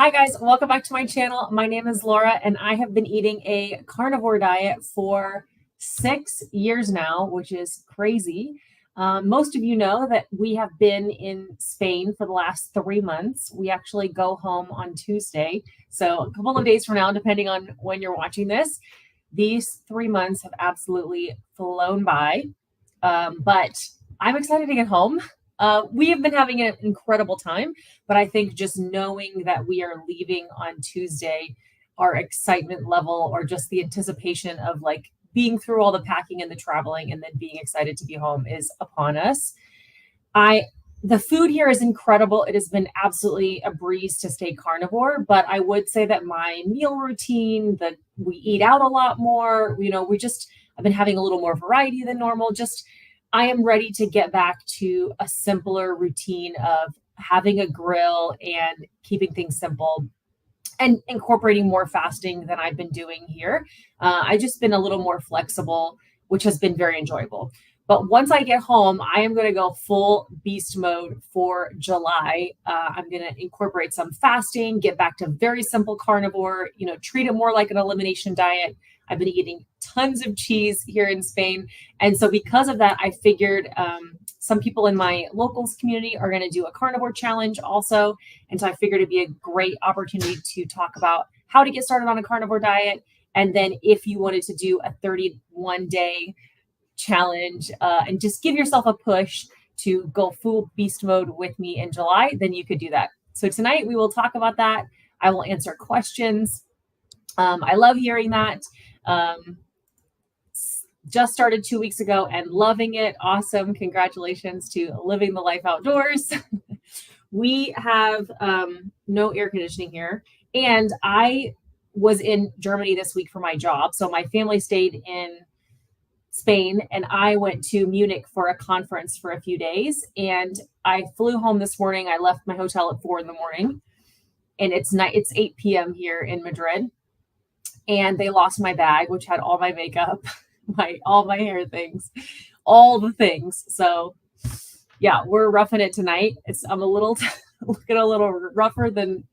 Hi guys, welcome back to my channel. My name is Laura and I have been eating a carnivore diet for 6 years now, which is crazy. Most of you know that we have been in Spain for the last 3 months. We actually go home on Tuesday, so a couple of days from now, depending on when you're watching this. These 3 months have absolutely flown by, but I'm excited to get home. We have been having an incredible time, but I think just knowing that we are leaving on Tuesday, our excitement level or just the anticipation of like being through all the packing and the traveling and then being excited to be home is upon us. The food here is incredible. It has been absolutely a breeze to stay carnivore, but I would say that my meal routine, that we eat out a lot more, I've been having a little more variety than normal. I am ready to get back to a simpler routine of having a grill and keeping things simple and incorporating more fasting than I've been doing here. I've just been a little more flexible, which has been very enjoyable. But once I get home, I am going to go full beast mode for July. I'm going to incorporate some fasting, get back to very simple carnivore, treat it more like an elimination diet. I've been eating tons of cheese here in Spain. And so because of that, I figured some people in my locals community are going to do a carnivore challenge also. And so I figured it'd be a great opportunity to talk about how to get started on a carnivore diet. And then if you wanted to do a 31-day challenge and just give yourself a push to go full beast mode with me in July, then you could do that. So tonight we will talk about that. I will answer questions. I love hearing that. Just started 2 weeks ago and loving it. Awesome. Congratulations to living the life outdoors. We have no air conditioning here. And I was in Germany this week for my job. So my family stayed in Spain and I went to Munich for a conference for a few days. And I flew home this morning. I left my hotel at 4 a.m. and it's 8 p.m. here in Madrid. And they lost my bag, which had all my makeup, all my hair things, all the things. So yeah, we're roughing it tonight. I'm looking a little rougher than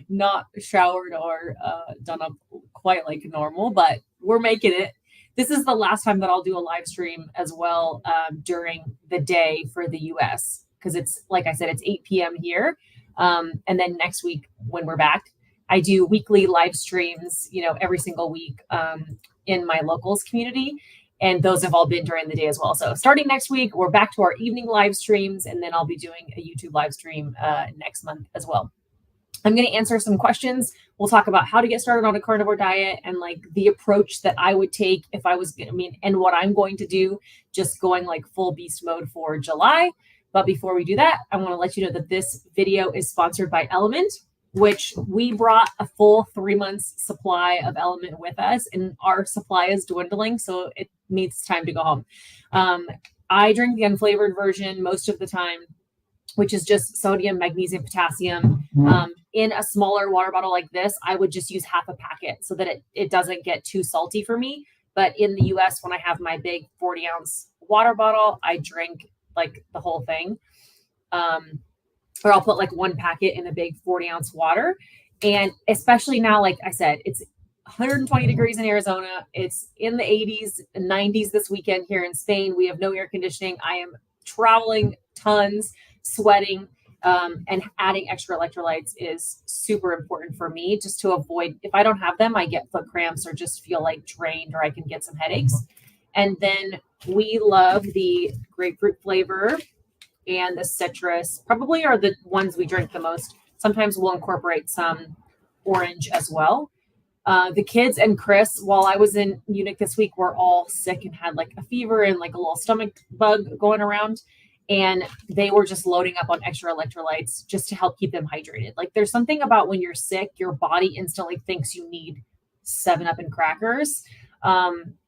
not showered or done up quite like normal, but we're making it. This is the last time that I'll do a live stream as well during the day for the US, because it's, like I said, it's 8 p.m. here. And then next week when we're back, I do weekly live streams, every single week in my locals community. And those have all been during the day as well. So starting next week, we're back to our evening live streams. And then I'll be doing a YouTube live stream next month as well. I'm going to answer some questions. We'll talk about how to get started on a carnivore diet and like the approach that I would take if I was, and what I'm going to do, just going like full beast mode for July. But before we do that, I want to let you know that this video is sponsored by Element, which we brought a full 3 months supply of Element with us, and our supply is dwindling, so it needs time to go home. I drink the unflavored version most of the time, which is just sodium, magnesium, potassium. In a smaller water bottle like this, I would just use half a packet so that it doesn't get too salty for me. But in the US, when I have my big 40-ounce water bottle, I drink like the whole thing. Or I'll put like one packet in a big 40-ounce water. And especially now, like I said, it's 120 degrees in Arizona. It's in the 80s and 90s this weekend here in Spain. We have no air conditioning. I am traveling tons, sweating, and adding extra electrolytes is super important for me, just to avoid, if I don't have them, I get foot cramps or just feel like drained, or I can get some headaches. And then we love the grapefruit flavor and the citrus, probably are the ones we drink the most. Sometimes we'll incorporate some orange as well. The kids and Chris, while I was in Munich this week, were all sick and had like a fever and like a little stomach bug going around. And they were just loading up on extra electrolytes just to help keep them hydrated. Like there's something about when you're sick, your body instantly thinks you need 7-Up and crackers,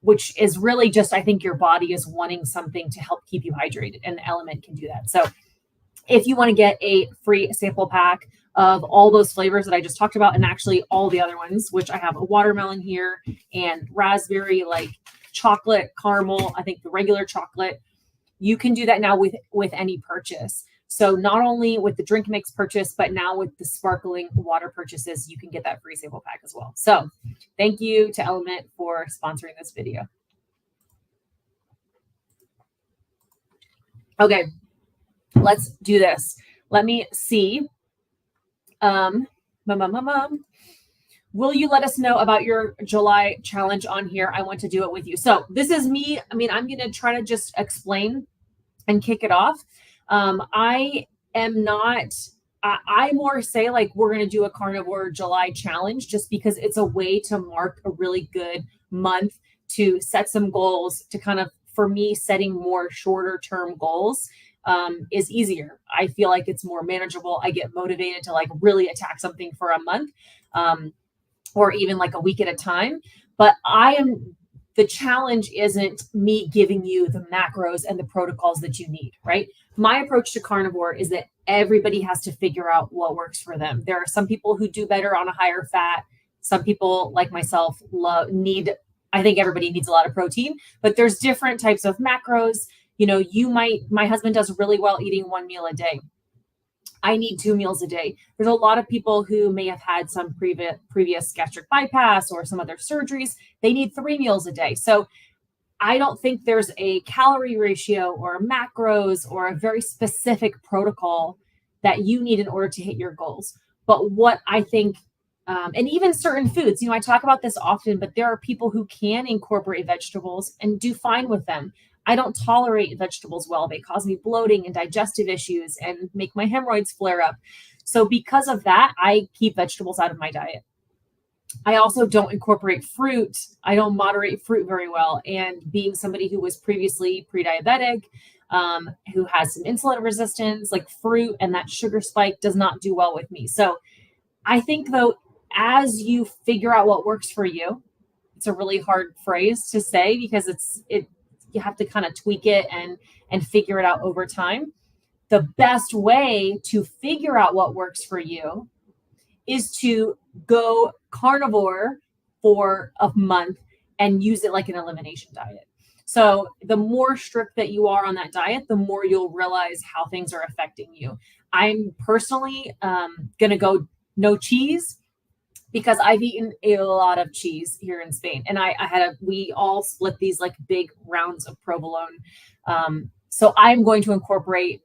which is really just, I think your body is wanting something to help keep you hydrated, and the Element can do that. So if you want to get a free sample pack of all those flavors that I just talked about, and actually all the other ones, which I have a watermelon here and raspberry, like chocolate, caramel, I think the regular chocolate, you can do that now with any purchase. So not only with the drink mix purchase, but now with the sparkling water purchases, you can get that free sample pack as well. So thank you to Element for sponsoring this video. Okay, let's do this. Let me see. Will you let us know about your July challenge on here? I want to do it with you. So this is me. I mean, I'm going to try to just explain and kick it off. I am not, I more say like we're going to do a Carnivore July challenge just because it's a way to mark a really good month, to set some goals, to kind of, for me, setting more shorter term goals is easier. I feel like it's more manageable. I get motivated to like really attack something for a month or even like a week at a time. But the challenge isn't me giving you the macros and the protocols that you need, right? My approach to carnivore is that everybody has to figure out what works for them. There are some people who do better on a higher fat. Some people like myself I think everybody needs a lot of protein, but there's different types of macros. You know, my husband does really well eating 1 meal a day. I need 2 meals a day. There's a lot of people who may have had some previous gastric bypass or some other surgeries. They need 3 meals a day. So I don't think there's a calorie ratio or macros or a very specific protocol that you need in order to hit your goals. But what I think, and even certain foods, you know, I talk about this often, but there are people who can incorporate vegetables and do fine with them. I don't tolerate vegetables well. They cause me bloating and digestive issues and make my hemorrhoids flare up. So because of that, I keep vegetables out of my diet. I also don't incorporate fruit. I don't moderate fruit very well. And being somebody who was previously pre-diabetic, who has some insulin resistance, like fruit and that sugar spike does not do well with me. So I think though, as you figure out what works for you, it's a really hard phrase to say because you have to kind of tweak it and figure it out over time. The best way to figure out what works for you is to go carnivore for a month and use it like an elimination diet. So the more strict that you are on that diet, the more you'll realize how things are affecting you. I'm personally going to go no cheese because I've eaten a lot of cheese here in Spain. And we all split these like big rounds of provolone. So I'm going to incorporate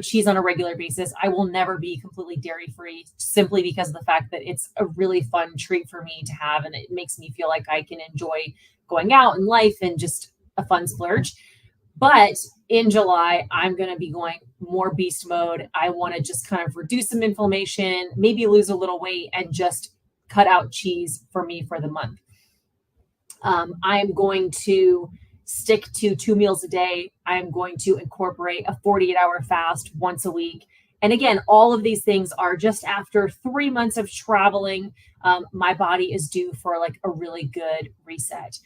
cheese on a regular basis. I will never be completely dairy free simply because of the fact that it's a really fun treat for me to have. And it makes me feel like I can enjoy going out in life and just a fun splurge. But in July, I'm going to be going more beast mode. I want to just kind of reduce some inflammation, maybe lose a little weight and just cut out cheese for me for the month. I'm going to stick to 2 meals a day. I'm going to incorporate a 48-hour fast once a week. And again, all of these things are just after 3 months of traveling. My body is due for like a really good reset.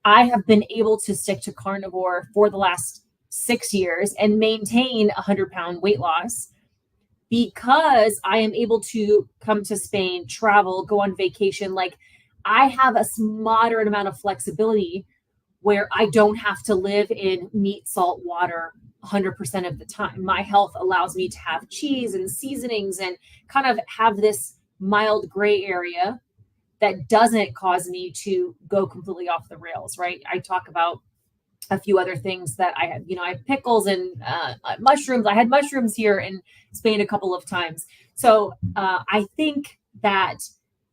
I have been able to stick to carnivore for the last 6 years and maintain 100-pound weight loss because I am able to come to Spain, travel, go on vacation. Like I have a moderate amount of flexibility where I don't have to live in meat, salt, water 100% of the time. My health allows me to have cheese and seasonings and kind of have this mild gray area that doesn't cause me to go completely off the rails, right? I talk about a few other things that I have, I have pickles and mushrooms. I had mushrooms here in Spain a couple of times. So I think that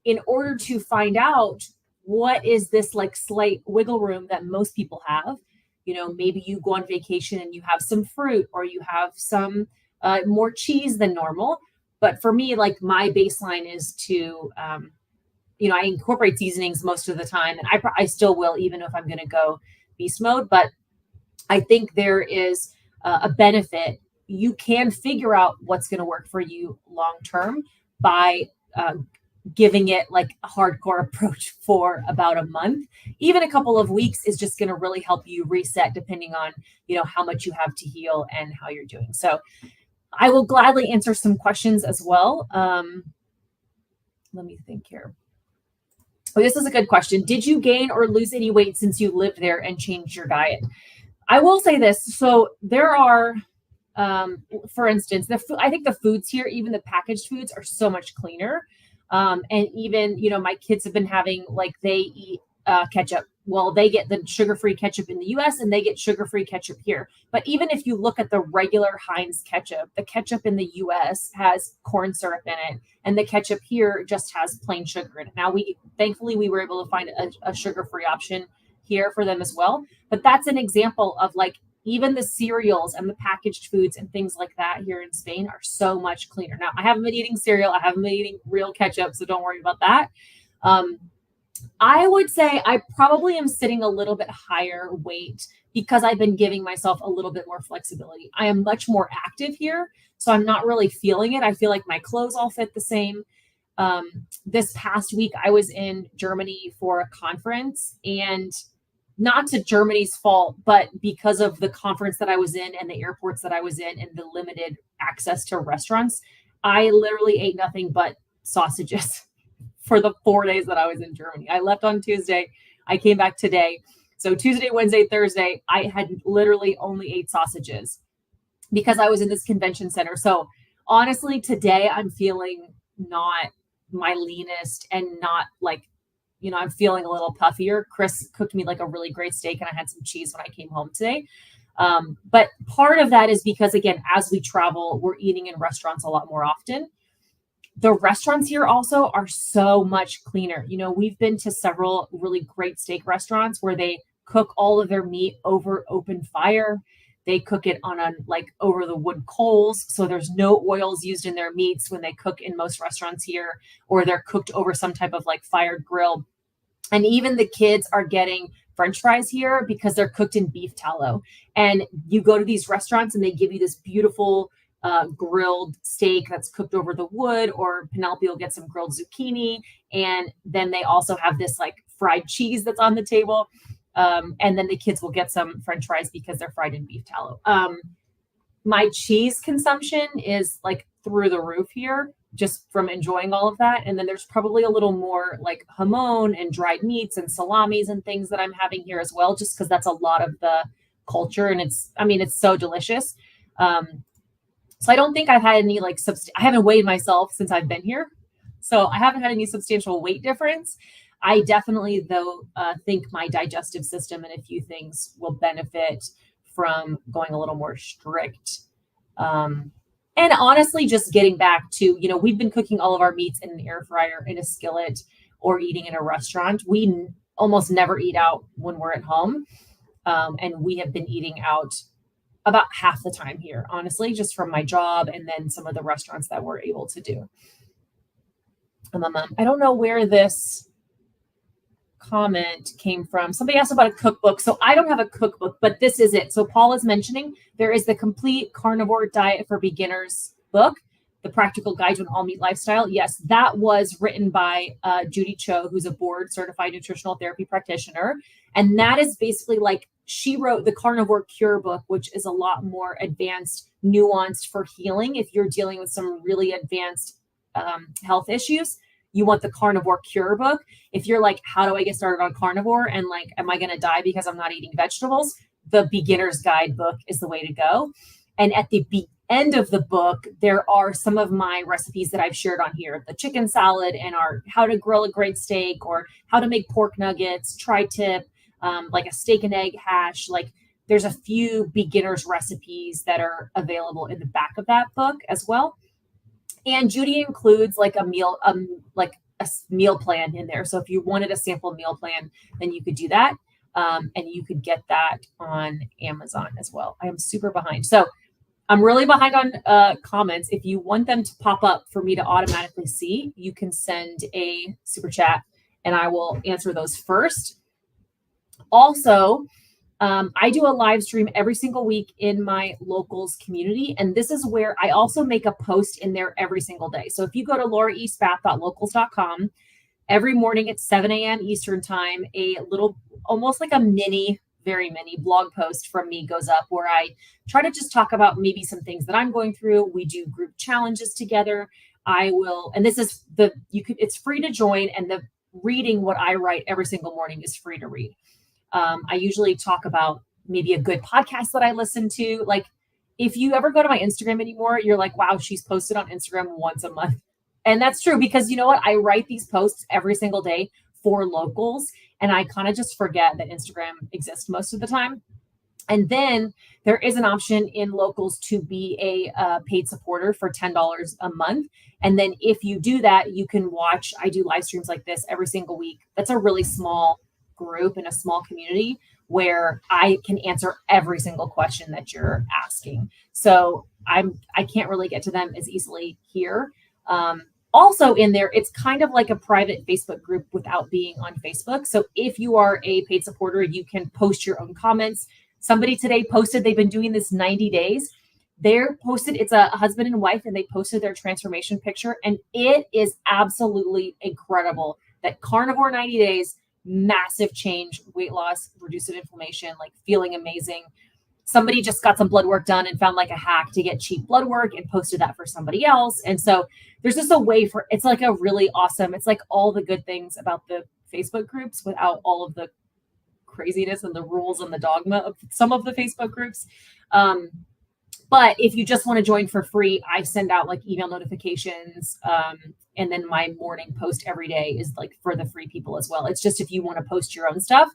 in order to find out what is this like slight wiggle room that most people have, maybe you go on vacation and you have some fruit or you have some more cheese than normal. But for me, like my baseline is to, I incorporate seasonings most of the time, and I still will, even if I'm going to go beast mode. But I think there is a benefit. You can figure out what's going to work for you long term by giving it like a hardcore approach for about a month. Even a couple of weeks is just going to really help you reset, depending on how much you have to heal and how you're doing. So I will gladly answer some questions as well. Let me think here. Oh, this is a good question. Did you gain or lose any weight since you lived there and changed your diet? I will say this. So there are for instance, I think the foods here, even the packaged foods, are so much cleaner. And even, my kids have been having, like, they eat ketchup. Well, they get the sugar-free ketchup in the US and they get sugar-free ketchup here. But even if you look at the regular Heinz ketchup, the ketchup in the US has corn syrup in it, and the ketchup here just has plain sugar in it. Now, thankfully we were able to find a sugar-free option here for them as well. But that's an example of, like, even the cereals and the packaged foods and things like that here in Spain are so much cleaner. Now, I haven't been eating cereal. I haven't been eating real ketchup, so don't worry about that. I would say I probably am sitting a little bit higher weight because I've been giving myself a little bit more flexibility. I am much more active here, so I'm not really feeling it. I feel like my clothes all fit the same. This past week, I was in Germany for a conference, and not to Germany's fault, but because of the conference that I was in and the airports that I was in and the limited access to restaurants, I literally ate nothing but sausages for the 4 days that I was in Germany. I left on Tuesday. I came back today. So Tuesday, Wednesday, Thursday, I had literally only ate sausages because I was in this convention center. So honestly, today I'm feeling not my leanest and not like, I'm feeling a little puffier. Chris cooked me like a really great steak and I had some cheese when I came home today. But part of that is because, again, as we travel, we're eating in restaurants a lot more often. The restaurants here also are so much cleaner. We've been to several really great steak restaurants where they cook all of their meat over open fire. They cook it on over the wood coals. So there's no oils used in their meats when they cook in most restaurants here, or they're cooked over some type of fired grill. And even the kids are getting French fries here because they're cooked in beef tallow. And you go to these restaurants and they give you this beautiful grilled steak that's cooked over the wood, or Penelope will get some grilled zucchini. And then they also have this fried cheese that's on the table. And then the kids will get some French fries because they're fried in beef tallow. My cheese consumption is through the roof here, just from enjoying all of that. And then there's probably a little more jamon and dried meats and salamis and things that I'm having here as well, just because that's a lot of the culture. And it's so delicious. So I don't think I've had any I haven't weighed myself since I've been here. So I haven't had any substantial weight difference. I definitely, though, think my digestive system and a few things will benefit from going a little more strict. And honestly, just getting back to, we've been cooking all of our meats in an air fryer, in a skillet, or eating in a restaurant. We almost never eat out when we're at home. And we have been eating out about half the time here, honestly, just from my job and then some of the restaurants that we're able to do. I don't know where this comment came from. Somebody asked about a cookbook. So I don't have a cookbook, but this is it. So Paul is mentioning there is the Complete Carnivore Diet for Beginners book, The Practical Guide to an All-Meat Lifestyle. Yes, that was written by Judy Cho, who's a board certified nutritional therapy practitioner. And that is basically she wrote the Carnivore Cure book, which is a lot more advanced, nuanced for healing. If you're dealing with some really advanced health issues, you want the Carnivore Cure book. If you're how do I get started on carnivore? And am I going to die because I'm not eating vegetables? The Beginner's Guide book is the way to go. And at the end of the book, there are some of my recipes that I've shared on here. The chicken salad and our how to grill a great steak, or how to make pork nuggets, tri-tip, a steak and egg hash. There's a few beginners recipes that are available in the back of that book as well. And Judy includes a meal plan in there. So if you wanted a sample meal plan, then you could do that. And you could get that on Amazon as well. I am super behind. So I'm really behind on comments. If you want them to pop up for me to automatically see, you can send a super chat and I will answer those first. Also, I do a live stream every single week in my locals community. And this is where I also make a post in there every single day. So if you go to LauraESpath.locals.com, every morning at 7 a.m. Eastern time, a little, almost like a very mini blog post from me goes up where I try to just talk about maybe some things that I'm going through. We do group challenges together. And this is it's free to join, and the reading what I write every single morning is free to read. I usually talk about maybe a good podcast that I listen to. if you ever go to my Instagram anymore, you're like, wow, she's posted on Instagram once a month. And that's true because you know what? I write these posts every single day for locals, and I kind of just forget that Instagram exists most of the time. And then there is an option in locals to be a paid supporter for $10 a month. And then if you do that, you can watch, I do live streams like this every single week. That's a really small group and a small community where I can answer every single question that you're asking. So I can't really get to them as easily here. Also in there, it's kind of like a private Facebook group without being on Facebook. So if you are a paid supporter, you can post your own comments. Somebody today posted, they've been doing this 90 days. They're posted, it's a husband and wife, and they posted their transformation picture. And it is absolutely incredible that Carnivore 90 days, massive change, weight loss, reduced inflammation, like feeling amazing. Somebody just got some blood work done and found like a hack to get cheap blood work and posted that for somebody else. And so there's just a way for, it's like a really awesome, it's like all the good things about the Facebook groups without all of the craziness and the rules and the dogma of some of the Facebook groups. But if you just want to join for free, I send out like email notifications. And then my morning post every day is like for the free people as well. It's just if you want to post your own stuff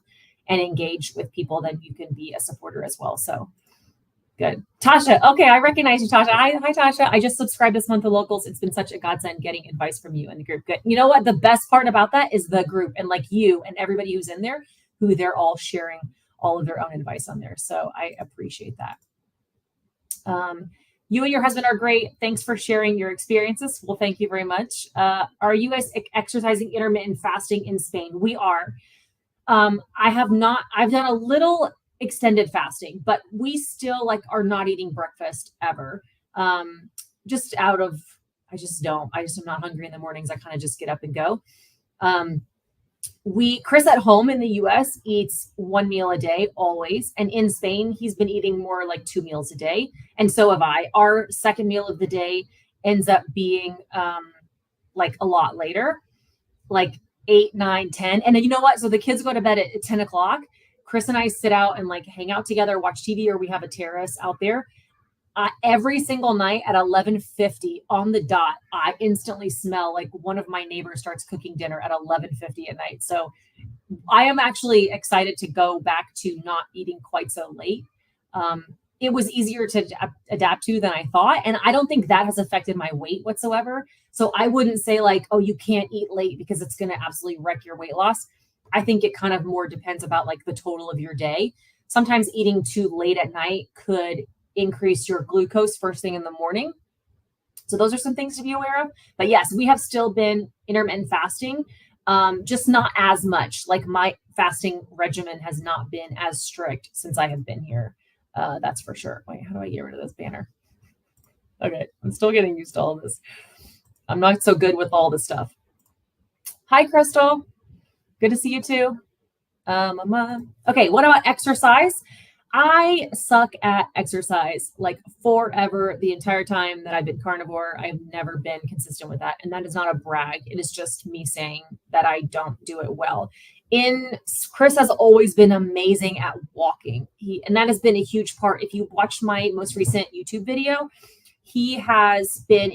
and engage with people, then you can be a supporter as well. So good. Tasha. Okay. I recognize you, Tasha. Hi, Tasha. I just subscribed this month to locals. It's been such a godsend getting advice from you and the group. Good. You know what? The best part about that is the group and like you and everybody who's in there, who they're all sharing all of their own advice on there. So I appreciate that. You and your husband are great. Thanks for sharing your experiences. Well, thank you very much. Are you guys exercising intermittent fasting in Spain? We are. I have not, I've done a little extended fasting, but we still like are not eating breakfast ever. Just out of, I just am not hungry in the mornings. I kind of just get up and go. Chris at home in the US eats one meal a day always. And in Spain, he's been eating more like 2 meals a day. And so have I. Our second meal of the day ends up being like a lot later, like 8, 9, 10. And then you know what? So the kids go to bed at 10 o'clock. Chris and I sit out and like hang out together, watch TV, or we have a terrace out there. Every single night at 11:50 on the dot, I instantly smell like one of my neighbors starts cooking dinner at 11:50 at night. So I am actually excited to go back to not eating quite so late. It was easier to adapt to than I thought. And I don't think that has affected my weight whatsoever. So I wouldn't say like, oh, you can't eat late because it's going to absolutely wreck your weight loss. I think it kind of more depends about like the total of your day. Sometimes eating too late at night could increase your glucose first thing in the morning. So those are some things to be aware of. But yes, we have still been intermittent fasting, just not as much. Like my fasting regimen has not been as strict since I have been here. That's for sure. Wait, how do I get rid of this banner? Okay, I'm still getting used to all this. I'm not so good with all this stuff. Hi, Crystal. Good to see you too. Okay, what about exercise? I suck at exercise like forever. The entire time that I've been carnivore, I've never been consistent with that. And that is not a brag. It is just me saying that I don't do it well. Chris has always been amazing at walking. And that has been a huge part. If you watched my most recent YouTube video, he has been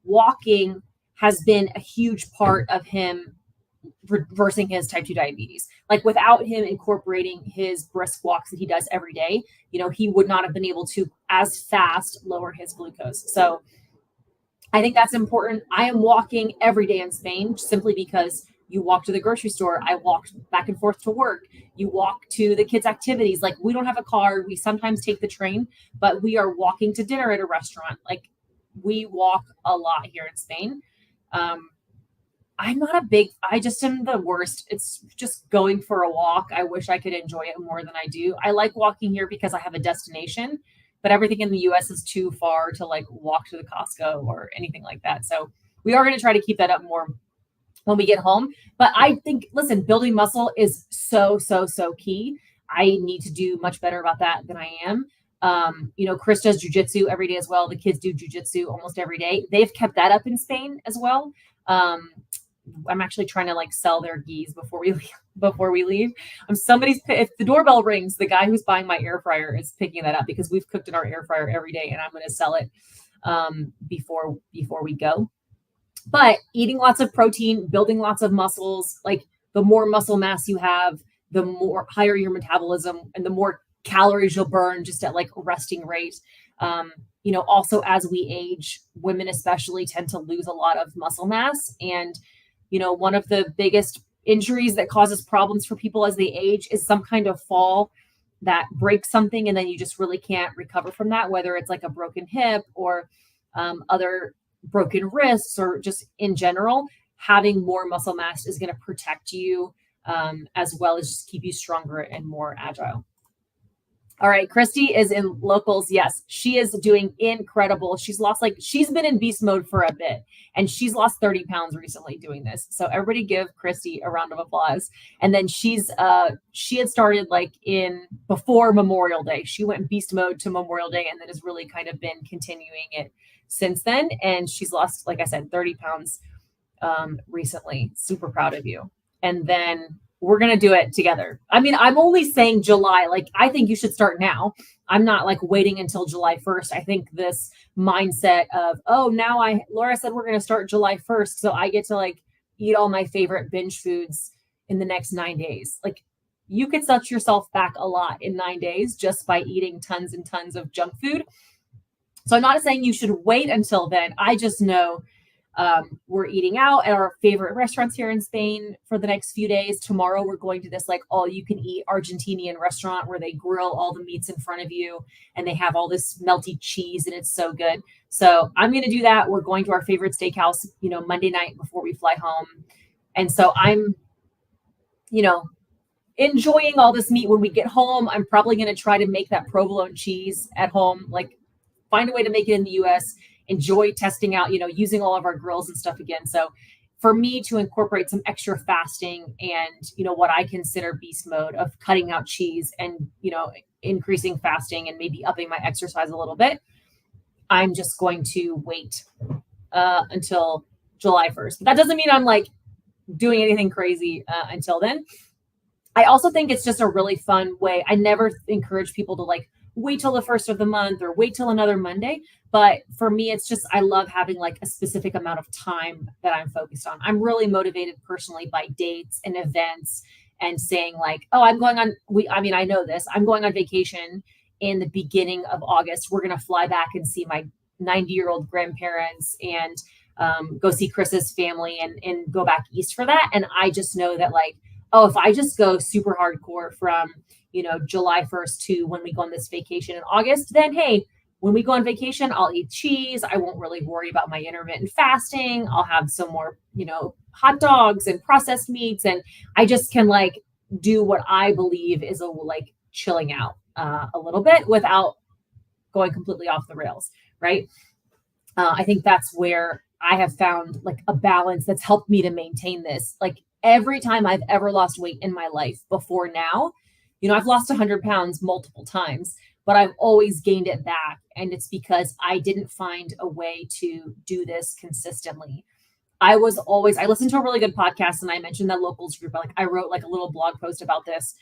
walking has been a huge part of him reversing his type 2 diabetes. Like without him incorporating his brisk walks that he does every day, he would not have been able to as fast lower his glucose. So I think that's important. I am walking every day in Spain simply because you walk to the grocery store. I walk back and forth to work. You walk to the kids' activities. Like we don't have a car. We sometimes take the train, but we are walking to dinner at a restaurant. Like we walk a lot here in Spain. I just am the worst. It's just going for a walk. I wish I could enjoy it more than I do. I like walking here because I have a destination, but everything in the US is too far to like walk to the Costco or anything like that. So we are going to try to keep that up more when we get home. But I think, listen, building muscle is so key. I need to do much better about that than I am. Chris does jujitsu every day as well. The kids do jujitsu almost every day. They've kept that up in Spain as well. I'm actually trying to like sell their geese before we leave. If the doorbell rings, the guy who's buying my air fryer is picking that up because we've cooked in our air fryer every day, and I'm going to sell it before we go. But eating lots of protein, building lots of muscles, like the more muscle mass you have, the more higher your metabolism and the more calories you'll burn just at like resting rate. Also as we age, women especially tend to lose a lot of muscle mass. And, one of the biggest injuries that causes problems for people as they age is some kind of fall that breaks something. And then you just really can't recover from that, whether it's like a broken hip or other broken wrists or just in general. Having more muscle mass is going to protect you as well as just keep you stronger and more agile. All right, Christy is in locals. Yes, she is doing incredible. She's been in beast mode for a bit, and she's lost 30 pounds recently doing this. So everybody give Christy a round of applause. And then she had started before Memorial Day. She went beast mode to Memorial Day and then has really kind of been continuing it since then. And she's lost, like I said, 30 pounds recently. Super proud of you. And then we're going to do it together. I mean, I'm only saying July. I think you should start now. I'm not waiting until July 1st. I think this mindset of, Laura said we're going to start July 1st. So I get to eat all my favorite binge foods in the next 9 days. You could set yourself back a lot in 9 days just by eating tons and tons of junk food. So I'm not saying you should wait until then. I just know we're eating out at our favorite restaurants here in Spain for the next few days. Tomorrow we're going to this all you can eat Argentinian restaurant where they grill all the meats in front of you and they have all this melty cheese and it's so good. So I'm going to do that. We're going to our favorite steakhouse, Monday night before we fly home. And so I'm, enjoying all this meat when we get home. I'm probably going to try to make that provolone cheese at home, find a way to make it in the US, enjoy testing out, using all of our grills and stuff again. So for me to incorporate some extra fasting and, what I consider beast mode of cutting out cheese and, increasing fasting and maybe upping my exercise a little bit, I'm just going to wait until July 1st. But that doesn't mean I'm doing anything crazy until then. I also think it's just a really fun way. I never encourage people to wait till the first of the month or wait till another Monday. But for me, it's just, I love having a specific amount of time that I'm focused on. I'm really motivated personally by dates and events and saying I'm going on, I know this, I'm going on vacation in the beginning of August. We're going to fly back and see my 90-year-old grandparents and go see Chris's family and go back east for that. And I just know that if I just go super hardcore from, July 1st to when we go on this vacation in August, then hey, when we go on vacation, I'll eat cheese. I won't really worry about my intermittent fasting. I'll have some more, hot dogs and processed meats. And I just can do what I believe is chilling out a little bit without going completely off the rails. Right. I think that's where I have found a balance that's helped me to maintain this. Every time I've ever lost weight in my life before now, I've lost 100 pounds multiple times, but I've always gained it back. And it's because I didn't find a way to do this consistently. I listened to a really good podcast and I mentioned that locals group. I wrote a little blog post about this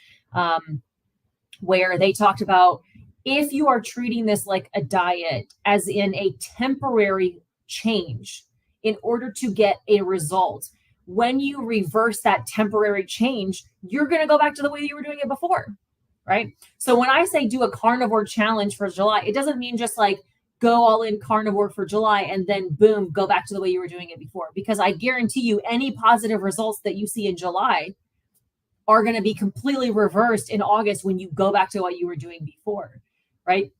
where they talked about if you are treating this like a diet, as in a temporary change in order to get a result, when you reverse that temporary change, you're going to go back to the way you were doing it before, right? So when I say do a carnivore challenge for July, it doesn't mean just go all in carnivore for July and then boom, go back to the way you were doing it before. Because I guarantee you any positive results that you see in July are going to be completely reversed in August when you go back to what you were doing before, right?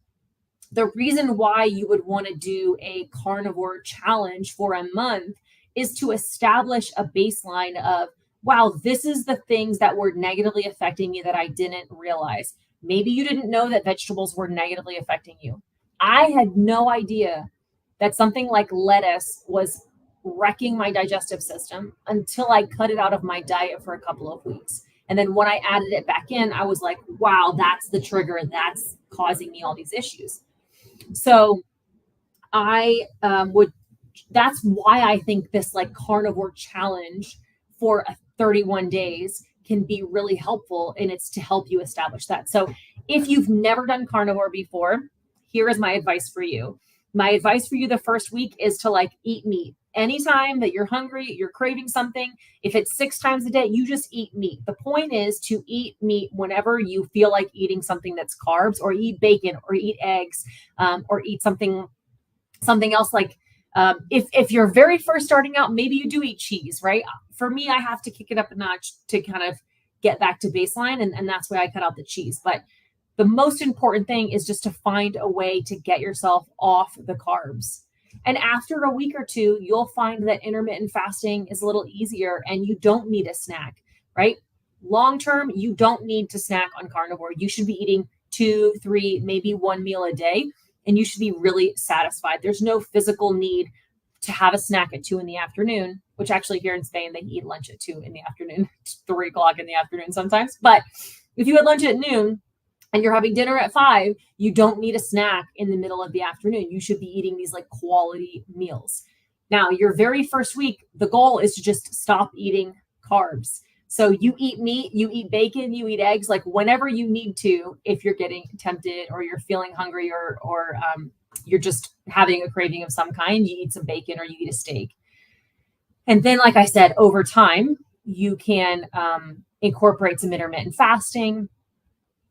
The reason why you would want to do a carnivore challenge for a month is to establish a baseline of, wow, this is the things that were negatively affecting me that I didn't realize. Maybe you didn't know that vegetables were negatively affecting you. I had no idea that something like lettuce was wrecking my digestive system until I cut it out of my diet for a couple of weeks. And then when I added it back in, I was like, wow, that's the trigger. That's causing me all these issues. So I would that's why I think this like carnivore challenge for 31 days can be really helpful, and it's to help you establish that. So if you've never done carnivore before, here is my advice for you. My advice for you the first week is to like eat meat. Anytime that you're hungry, you're craving something, if it's 6 times a day, you just eat meat. The point is to eat meat whenever you feel like eating something that's carbs, or eat bacon, or eat eggs, or eat something else. Like if you're very first starting out, maybe you do eat cheese, right? For me, I have to kick it up a notch to kind of get back to baseline, and that's why I cut out the cheese. But the most important thing is just to find a way to get yourself off the carbs. And after a week or two, you'll find that intermittent fasting is a little easier, and you don't need a snack, right? Long term, you don't need to snack on carnivore. You should be eating 2, 3, maybe 1 meal a day, and you should be really satisfied. There's no physical need to have a snack at 2 in the afternoon, which actually here in Spain, they eat lunch at 2 in the afternoon, 3 o'clock in the afternoon sometimes. But if you had lunch at noon and you're having dinner at 5, you don't need a snack in the middle of the afternoon. You should be eating these like quality meals. Now, your very first week, the goal is to just stop eating carbs. So you eat meat, you eat bacon, you eat eggs, like whenever you need to, if you're getting tempted or you're feeling hungry, or you're just having a craving of some kind, you eat some bacon or you eat a steak. And then, like I said, over time, you can incorporate some intermittent fasting,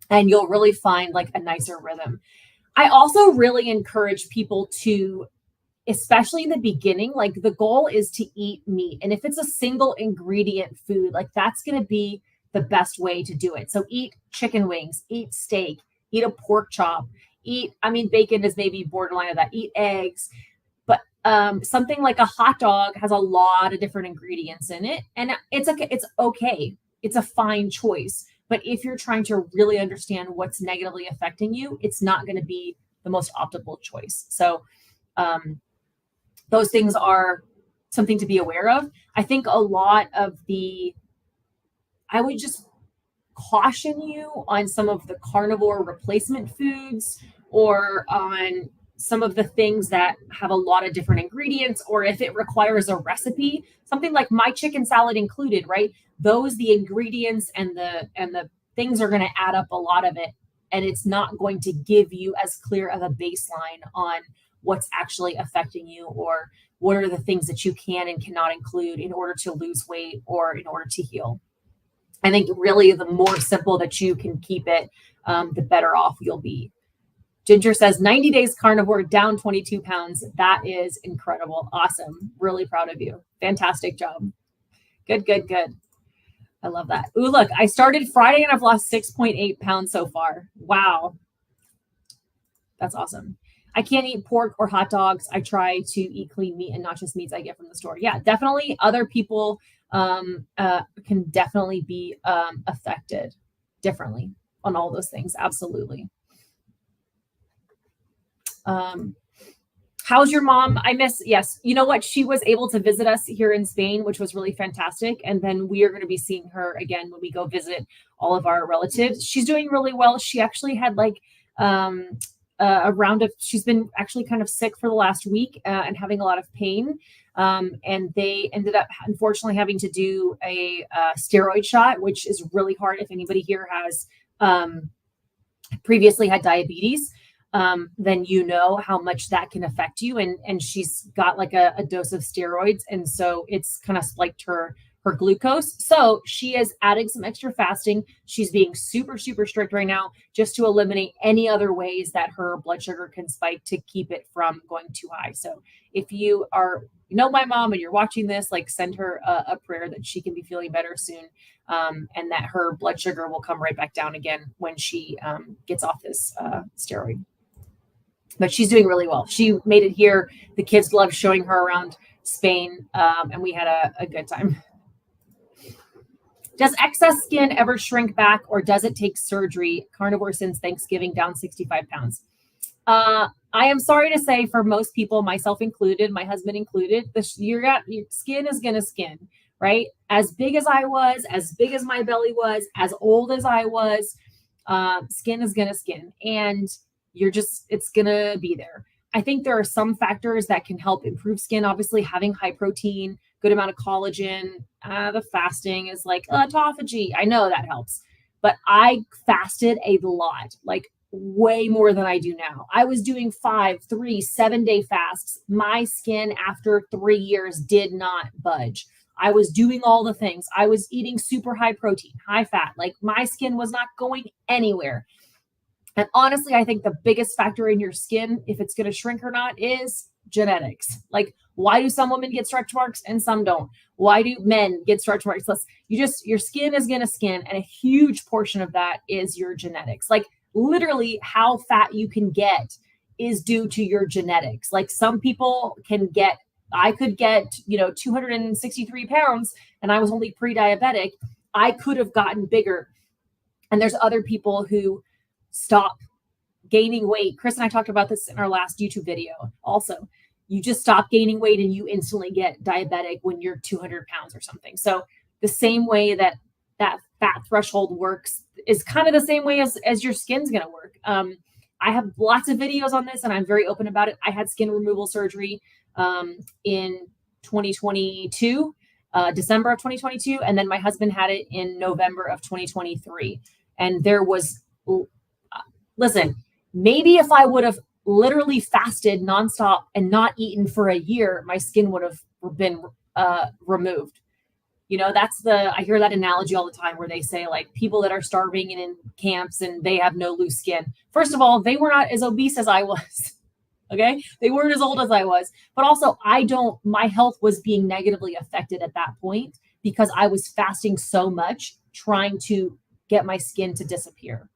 and you'll really find like a nicer rhythm. I also really encourage people to, especially in the beginning, like the goal is to eat meat. And if it's a single ingredient food, like that's going to be the best way to do it. So eat chicken wings, eat steak, eat a pork chop, bacon is maybe borderline of that, eat eggs. But something like a hot dog has a lot of different ingredients in it. And it's okay. It's a fine choice. But if you're trying to really understand what's negatively affecting you, it's not going to be the most optimal choice. So those things are something to be aware of. I think a lot of I would just caution you on some of the carnivore replacement foods, or on some of the things that have a lot of different ingredients, or if it requires a recipe, something like my chicken salad included, right? The ingredients and the things are going to add up a lot of it. And it's not going to give you as clear of a baseline on what's actually affecting you, or what are the things that you can and cannot include in order to lose weight or in order to heal. I think really the more simple that you can keep it, the better off you'll be. Ginger says 90 days carnivore, down 22 pounds. That is incredible. Awesome. Really proud of you. Fantastic job. Good. I love that. Ooh, look, I started Friday and I've lost 6.8 pounds so far. Wow. That's awesome. I can't eat pork or hot dogs. I try to eat clean meat and not just meats I get from the store. Yeah, definitely. Other people can definitely be affected differently on all those things. Absolutely. How's your mom? Yes. You know what? She was able to visit us here in Spain, which was really fantastic. And then we are going to be seeing her again when we go visit all of our relatives. She's doing really well. She actually had like she's been actually kind of sick for the last week and having a lot of pain. And they ended up unfortunately having to do a steroid shot, which is really hard. If anybody here has previously had diabetes, then you know how much that can affect you. And she's got like a dose of steroids. And so it's kind of spiked her glucose. So she is adding some extra fasting. She's being super, super strict right now just to eliminate any other ways that her blood sugar can spike to keep it from going too high. So if you my mom and you're watching this, like send her a prayer that she can be feeling better soon. And that her blood sugar will come right back down again when she gets off this steroid. But she's doing really well. She made it here. The kids loved showing her around Spain, and we had a good time. Does excess skin ever shrink back, or does it take surgery? Carnivore since Thanksgiving, down 65 pounds. I am sorry to say, for most people, myself included, my husband included, your skin is going to skin, right? As big as I was, as big as my belly was, as old as I was, skin is going to skin. And it's going to be there. I think there are some factors that can help improve skin. Obviously, having high protein, good amount of collagen, the fasting is like autophagy. I know that helps, but I fasted a lot, like way more than I do now. I was doing 5, 3, 7-day fasts. My skin after 3 years did not budge. I was doing all the things. I was eating super high protein, high fat. Like my skin was not going anywhere. And honestly, I think the biggest factor in your skin, if it's going to shrink or not, is genetics. Like, why do some women get stretch marks and some don't? Why do men get stretch marks? Your skin is going to skin, and a huge portion of that is your genetics. Like, literally, how fat you can get is due to your genetics. Like, some people can get, I could get, 263 pounds, and I was only pre-diabetic. I could have gotten bigger. And there's other people who stop gaining weight. Chris and I talked about this in our last YouTube video. Also, you just stop gaining weight and you instantly get diabetic when you're 200 pounds or something. So the same way that fat threshold works is kind of the same way as your skin's going to work. I have lots of videos on this and I'm very open about it. I had skin removal surgery in 2022, December of 2022. And then my husband had it in November of 2023. And there was, listen, maybe if I would have literally fasted nonstop and not eaten for a year, my skin would have been removed. I hear that analogy all the time where they say like people that are starving and in camps and they have no loose skin. First of all, they were not as obese as I was. Okay. They weren't as old as I was, but also my health was being negatively affected at that point because I was fasting so much trying to get my skin to disappear.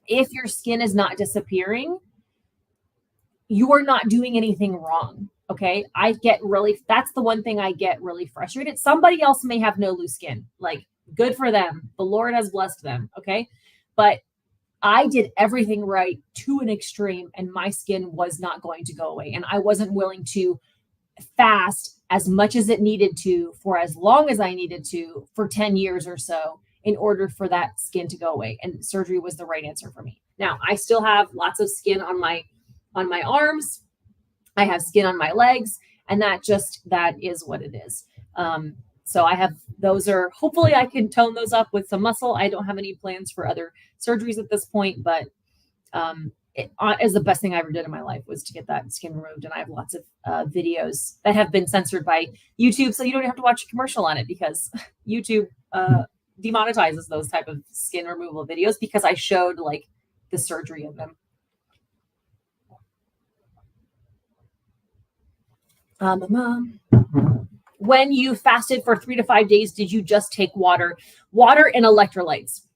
If your skin is not disappearing, you are not doing anything wrong. Okay. That's the one thing I get really frustrated. Somebody else may have no loose skin. Like, good for them. The Lord has blessed them. Okay. But I did everything right to an extreme and my skin was not going to go away. And I wasn't willing to fast as much as it needed to for as long as I needed to for 10 years or so in order for that skin to go away. And surgery was the right answer for me. Now, I still have lots of skin on my arms. I have skin on my legs, and that is what it is. So hopefully I can tone those up with some muscle. I don't have any plans for other surgeries at this point, but it is the best thing I ever did in my life was to get that skin removed. And I have lots of videos that have been censored by YouTube. So you don't have to watch a commercial on it because YouTube demonetizes those type of skin removal videos because I showed like the surgery of them. When you fasted for 3 to 5 days, did you just take water and electrolytes?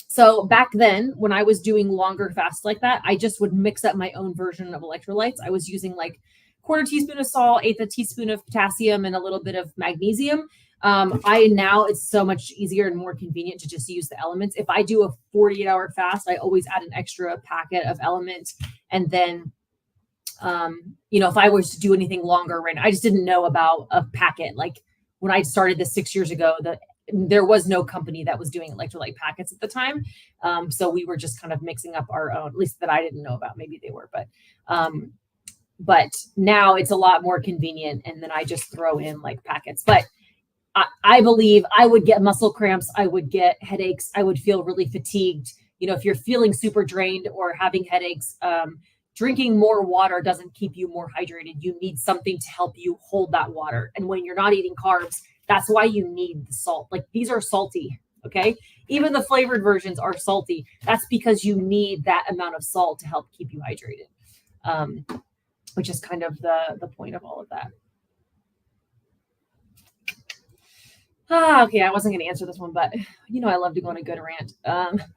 So back then, when I was doing longer fasts like that, I just would mix up my own version of electrolytes. I was using like 1/4 teaspoon of salt, 1/8 teaspoon of potassium, and a little bit of magnesium. Now it's so much easier and more convenient to just use the elements. If I do a 48-hour fast, I always add an extra packet of elements. And then, if I was to do anything longer, right, I just didn't know about a packet. Like when I started this 6 years ago, there was no company that was doing electrolyte packets at the time. So we were just kind of mixing up our own, at least that I didn't know about. Maybe they were, but now it's a lot more convenient. And then I just throw in like packets, but I believe I would get muscle cramps. I would get headaches. I would feel really fatigued. If you're feeling super drained or having headaches, drinking more water doesn't keep you more hydrated. You need something to help you hold that water. And when you're not eating carbs, that's why you need the salt. Like these are salty. Okay. Even the flavored versions are salty. That's because you need that amount of salt to help keep you hydrated, which is kind of the point of all of that. Okay, I wasn't going to answer this one, but I love to go on a good rant.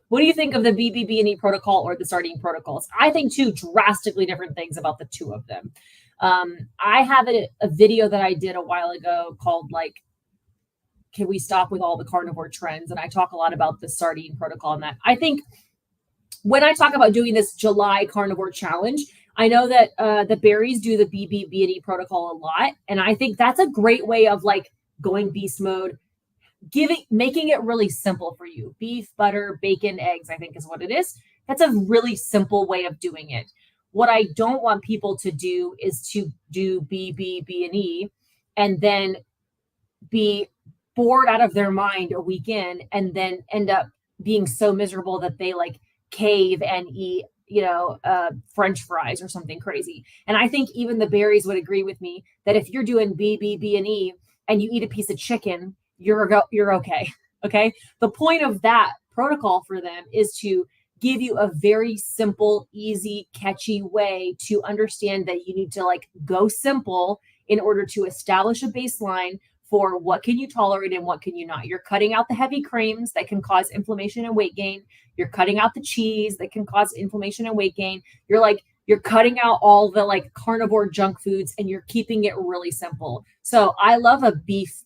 What do you think of the BBB&E protocol or the sardine protocols? I think two drastically different things about the two of them. I have a video that I did a while ago called like, can we stop with all the carnivore trends? And I talk a lot about the sardine protocol and that. I think when I talk about doing this July carnivore challenge, I know that the berries do the BBB&E protocol a lot. And I think that's a great way of like going beast mode, making it really simple for you. Beef, butter, bacon, eggs, I think is what it is. That's a really simple way of doing it. What I don't want people to do is to do B, and E, and then be bored out of their mind a week in, and then end up being so miserable that they like cave and eat, French fries or something crazy. And I think even the berries would agree with me that if you're doing B, and E, and you eat a piece of chicken, you're okay. Okay. The point of that protocol for them is to give you a very simple, easy, catchy way to understand that you need to like go simple in order to establish a baseline for what can you tolerate and what can you not. You're cutting out the heavy creams that can cause inflammation and weight gain. You're cutting out the cheese that can cause inflammation and weight gain. You're cutting out all the like carnivore junk foods, and you're keeping it really simple. So I love a beef,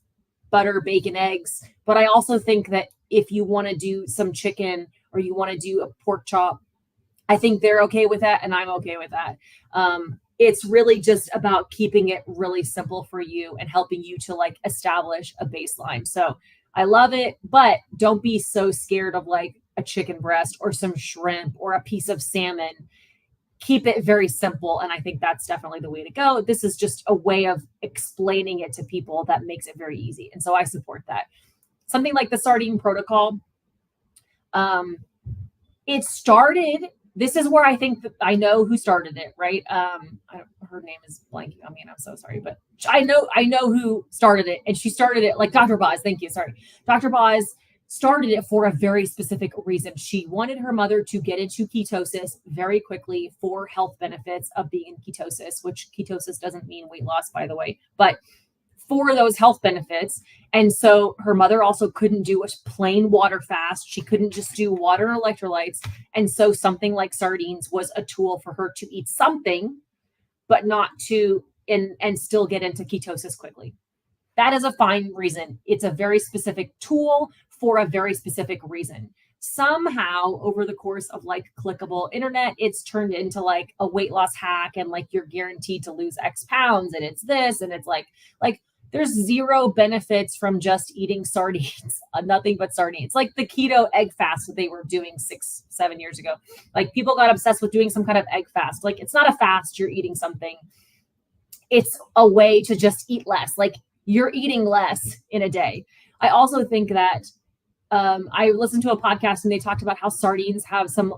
butter, bacon, eggs, but I also think that if you want to do some chicken or you want to do a pork chop, I think they're okay with that, and I'm okay with that. It's really just about keeping it really simple for you and helping you to like establish a baseline. So I love it, but don't be so scared of like a chicken breast or some shrimp or a piece of salmon. Keep it very simple. And I think that's definitely the way to go. This is just a way of explaining it to people that makes it very easy. And so I support that. Something like the sardine protocol. It started, this is where I think that I know who started it, right? Her name is blanking on me, and I'm so sorry, but I know who started it, and she started it like Dr. Boz. Thank you. Sorry. Dr. Boz started it for a very specific reason. She wanted her mother to get into ketosis very quickly for health benefits of being in ketosis, which ketosis doesn't mean weight loss, by the way, but for those health benefits. And so her mother also couldn't do a plain water fast. She couldn't just do water and electrolytes. And so something like sardines was a tool for her to eat something, but not to, and still get into ketosis quickly. That is a fine reason. It's a very specific tool for a very specific reason. Somehow over the course of like clickable internet, it's turned into like a weight loss hack, and like you're guaranteed to lose X pounds, and it's this, and it's like there's zero benefits from just eating sardines, nothing but sardines. Like the keto egg fast that they were doing 6-7 years ago. Like people got obsessed with doing some kind of egg fast. Like it's not a fast, you're eating something. It's a way to just eat less. Like you're eating less in a day. I also think that I listened to a podcast and they talked about how sardines have some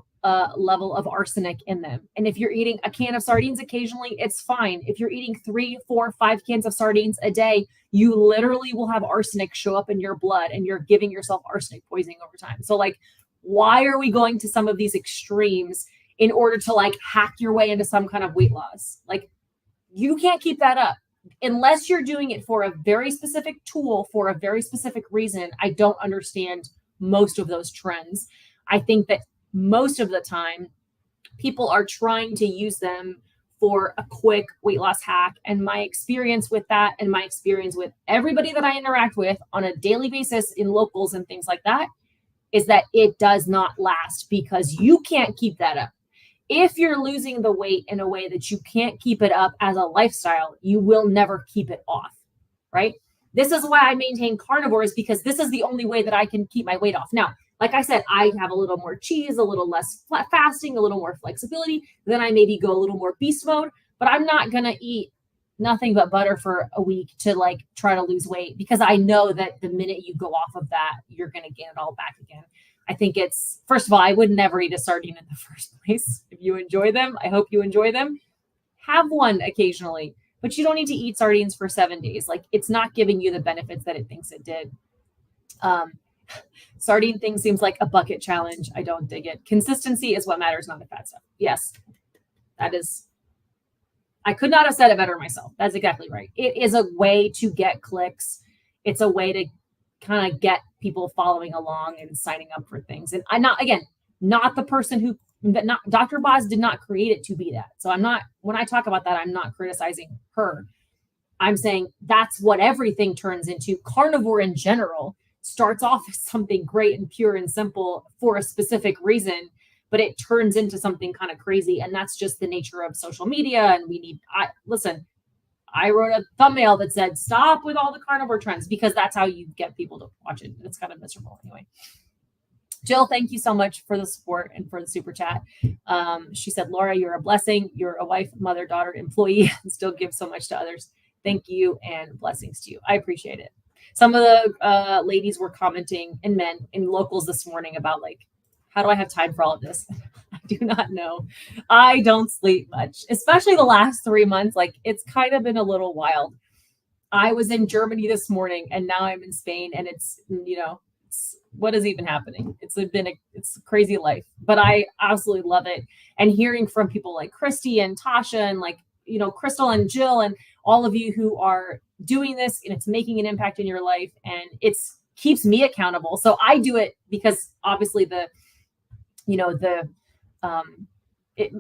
level of arsenic in them. And if you're eating a can of sardines occasionally, it's fine. If you're eating 3, 4, 5 cans of sardines a day, you literally will have arsenic show up in your blood, and you're giving yourself arsenic poisoning over time. So like, why are we going to some of these extremes in order to like hack your way into some kind of weight loss? Like you can't keep that up. Unless you're doing it for a very specific tool for a very specific reason. I don't understand most of those trends. I think that most of the time people are trying to use them for a quick weight loss hack. And my experience with that, and my experience with everybody that I interact with on a daily basis in locals and things like that, is that it does not last, because you can't keep that up. If you're losing the weight in a way that you can't keep it up as a lifestyle, you will never keep it off, right? This is why I maintain carnivores, because this is the only way that I can keep my weight off. Now, like I said, I have a little more cheese, a little less fasting, a little more flexibility. Then I maybe go a little more beast mode, but I'm not going to eat nothing but butter for a week to like try to lose weight, because I know that the minute you go off of that, you're going to gain it all back again. I think it's, first of all, I would never eat a sardine in the first place. If you enjoy them, I hope you enjoy them. Have one occasionally, but you don't need to eat sardines for 7 days. Like it's not giving you the benefits that it thinks it did. Sardine thing seems like a bucket challenge. I don't dig it. Consistency is what matters, not the fat stuff. Yes, that is. I could not have said it better myself. That's exactly right. It is a way to get clicks. It's a way to kind of get people following along and signing up for things. And I'm not the person who, Dr. Boz did not create it to be that. So when I talk about that, I'm not criticizing her. I'm saying that's what everything turns into. Carnivore in general starts off as something great and pure and simple for a specific reason, but it turns into something kind of crazy. And that's just the nature of social media. And I wrote a thumbnail that said, stop with all the carnivore trends, because that's how you get people to watch it. It's kind of miserable anyway. Jill, thank you so much for the support and for the super chat. She said, Laura, you're a blessing. You're a wife, mother, daughter, employee, and still give so much to others. Thank you and blessings to you. I appreciate it. Some of the ladies were commenting, and men in locals this morning about like, how do I have time for all of this? I do not know. I don't sleep much, especially the last 3 months. Like it's kind of been a little wild. I was in Germany this morning and now I'm in Spain, and it's, what is even happening? It's a crazy life, but I absolutely love it. And hearing from people like Christy and Tasha and like, Crystal and Jill and all of you who are doing this, and it's making an impact in your life, and it's keeps me accountable. So I do it because obviously it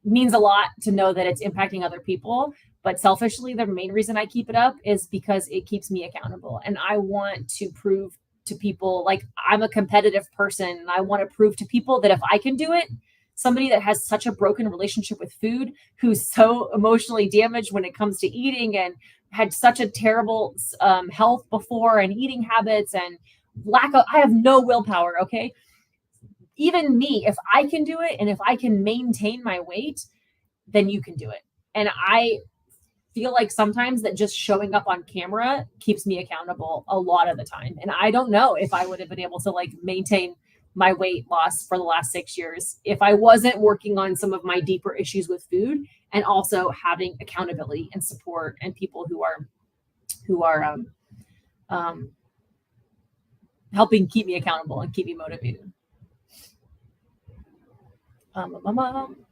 means a lot to know that it's impacting other people. But selfishly, the main reason I keep it up is because it keeps me accountable. And I want to prove to people, like I'm a competitive person, and I want to prove to people that if I can do it, somebody that has such a broken relationship with food, who's so emotionally damaged when it comes to eating and had such a terrible health before and eating habits and I have no willpower. Okay. Even me, if I can do it and if I can maintain my weight, then you can do it. And I feel like sometimes that just showing up on camera keeps me accountable a lot of the time. And I don't know if I would have been able to like maintain my weight loss for the last 6 years if I wasn't working on some of my deeper issues with food, and also having accountability and support and people who are helping keep me accountable and keep me motivated.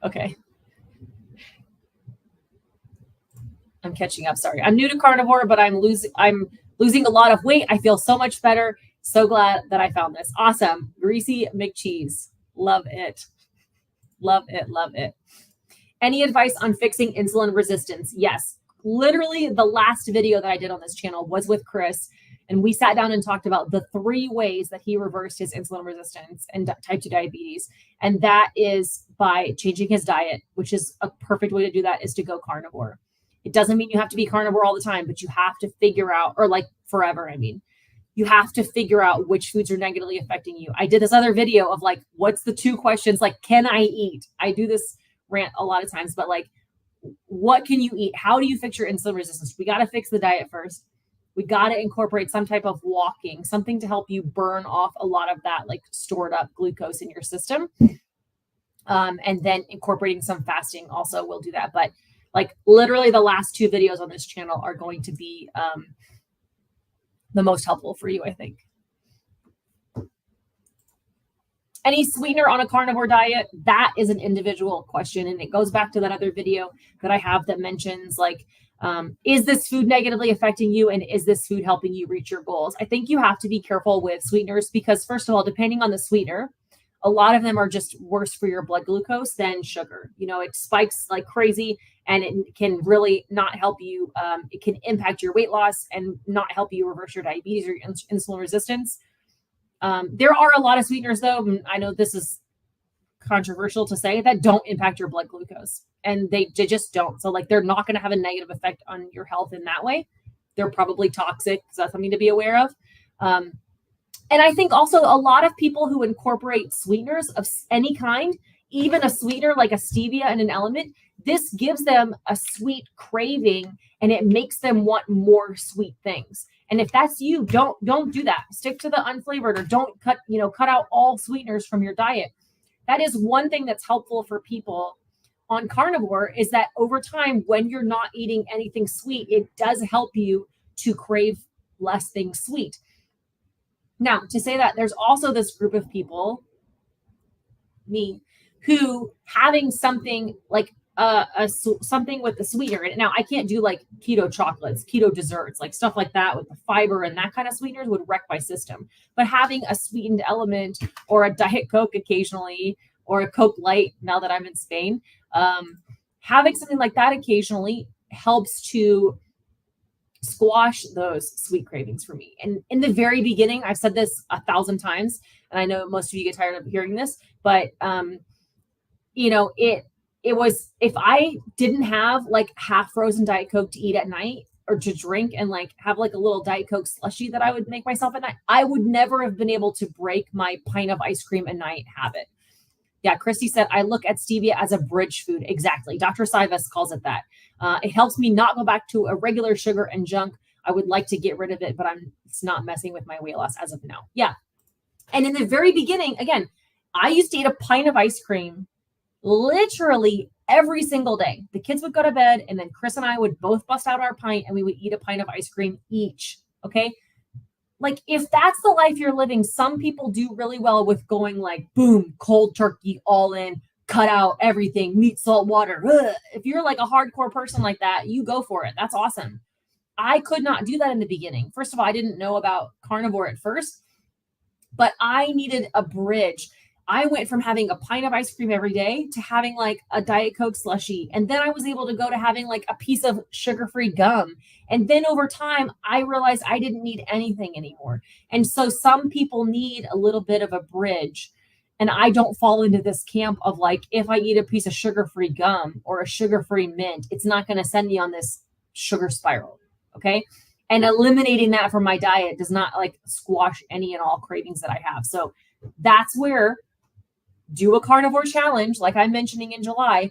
Okay. I'm catching up. Sorry. I'm new to carnivore, but I'm losing a lot of weight. I feel so much better. So glad that I found this. Awesome. Greasy McCheese. Love it. Love it. Love it. Any advice on fixing insulin resistance? Yes. Literally the last video that I did on this channel was with Chris, and we sat down and talked about the 3 ways that he reversed his insulin resistance and type 2 diabetes. And that is by changing his diet, which is a perfect way to do that, is to go carnivore. It doesn't mean you have to be carnivore all the time, but you have to figure out, or like forever, I mean, you have to figure out which foods are negatively affecting you. I did this other video of like, what's the 2 questions? Like, can I eat? I do this rant a lot of times, but like, what can you eat? How do you fix your insulin resistance? We got to fix the diet first. We got to incorporate some type of walking, something to help you burn off a lot of that like stored up glucose in your system. And then incorporating some fasting also will do that. But like literally the last 2 videos on this channel are going to be the most helpful for you, I think. Any sweetener on a carnivore diet? That is an individual question. And it goes back to that other video that I have that mentions like, is this food negatively affecting you? And is this food helping you reach your goals? I think you have to be careful with sweeteners because, first of all, depending on the sweetener, a lot of them are just worse for your blood glucose than sugar. It spikes like crazy, and it can really not help you. It can impact your weight loss and not help you reverse your diabetes or your insulin resistance. There are a lot of sweeteners, though. I know this is controversial to say, that don't impact your blood glucose, and they just don't. So like, they're not going to have a negative effect on your health in that way. They're probably toxic, so that's something to be aware of. And I think also a lot of people who incorporate sweeteners of any kind, even a sweetener like a stevia and an element, this gives them a sweet craving, and it makes them want more sweet things. And if that's you, don't do that. Stick to the unflavored, or don't cut out all sweeteners from your diet. That is one thing that's helpful for people on carnivore, is that over time, when you're not eating anything sweet, it does help you to crave less things sweet. Now, to say that, there's also this group of people, me, who having something like something with the sweetener in it. Now, I can't do like keto chocolates, keto desserts, like stuff like that with the fiber and that kind of sweeteners would wreck my system. But having a sweetened element, or a Diet Coke occasionally, or a Coke Light, now that I'm in Spain, having something like that occasionally helps to squash those sweet cravings for me. And in the very beginning, I've said this 1,000 times, and I know most of you get tired of hearing this, but it was, if I didn't have like half frozen Diet Coke to eat at night, or to drink and like have like a little Diet Coke slushie that I would make myself at night, I would never have been able to break my pint of ice cream a night habit. Yeah, Christy said, I look at stevia as a bridge food. Exactly. Dr. Sivas calls it that. It helps me not go back to a regular sugar and junk. I would like to get rid of it, but it's not messing with my weight loss as of now. Yeah. And in the very beginning, again, I used to eat a pint of ice cream literally every single day. The kids would go to bed and then Chris and I would both bust out our pint and we would eat a pint of ice cream each. Okay. Like if that's the life you're living, some people do really well with going like, boom, cold turkey, all in, cut out everything, meat, salt, water. Ugh. If you're like a hardcore person like that, you go for it. That's awesome. I could not do that in the beginning. First of all, I didn't know about carnivore at first, but I needed a bridge. I went from having a pint of ice cream every day to having like a Diet Coke slushie. And then I was able to go to having like a piece of sugar-free gum. And then over time, I realized I didn't need anything anymore. And so some people need a little bit of a bridge. And I don't fall into this camp of like, if I eat a piece of sugar-free gum or a sugar-free mint, it's not going to send me on this sugar spiral. Okay. And eliminating that from my diet does not like squash any and all cravings that I have. So that's where do a carnivore challenge, like I'm mentioning in July,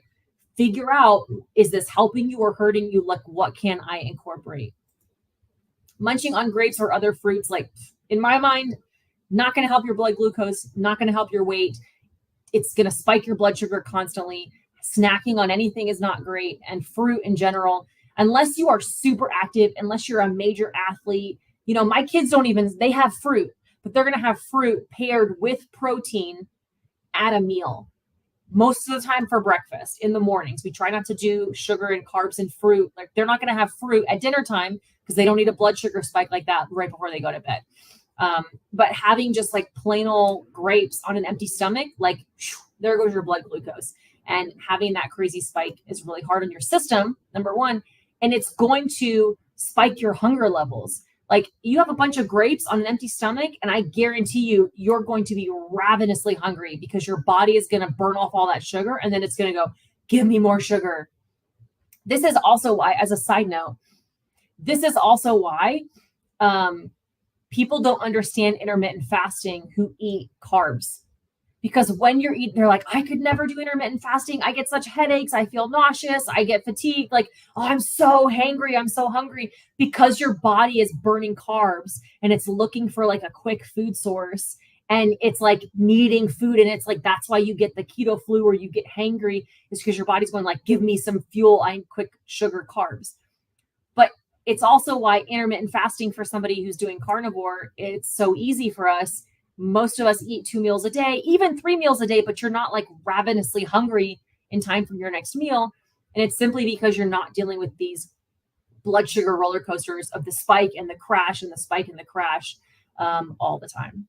figure out, is this helping you or hurting you? Like, what can I incorporate? Munching on grapes or other fruits, like in my mind, not going to help your blood glucose, not going to help your weight. It's going to spike your blood sugar constantly. Snacking on anything is not great. And fruit in general, unless you are super active, unless you're a major athlete, my kids they have fruit, but they're going to have fruit paired with protein at a meal. Most of the time for breakfast in the mornings. We try not to do sugar and carbs and fruit. Like they're not going to have fruit at dinner time because they don't need a blood sugar spike like that right before they go to bed. But having just like plain old grapes on an empty stomach, like there goes your blood glucose. And having that crazy spike is really hard on your system, number one. And it's going to spike your hunger levels. Like you have a bunch of grapes on an empty stomach, and I guarantee you're going to be ravenously hungry because your body is going to burn off all that sugar, and then it's going to go, give me more sugar. This is also why, as a side note, people don't understand intermittent fasting who eat carbs. Because when you're eating, they're like, I could never do intermittent fasting. I get such headaches. I feel nauseous. I get fatigued. Like, oh, I'm so hangry. I'm so hungry, because your body is burning carbs and it's looking for like a quick food source. And it's like needing food. And it's like, that's why you get the keto flu or you get hangry, is because your body's going like, give me some fuel. I need quick sugar carbs. But it's also why intermittent fasting for somebody who's doing carnivore, it's so easy for us. Most of us eat 2 meals a day, even 3 meals a day, but you're not like ravenously hungry in time for your next meal. And it's simply because you're not dealing with these blood sugar roller coasters of the spike and the crash and the spike and the crash all the time.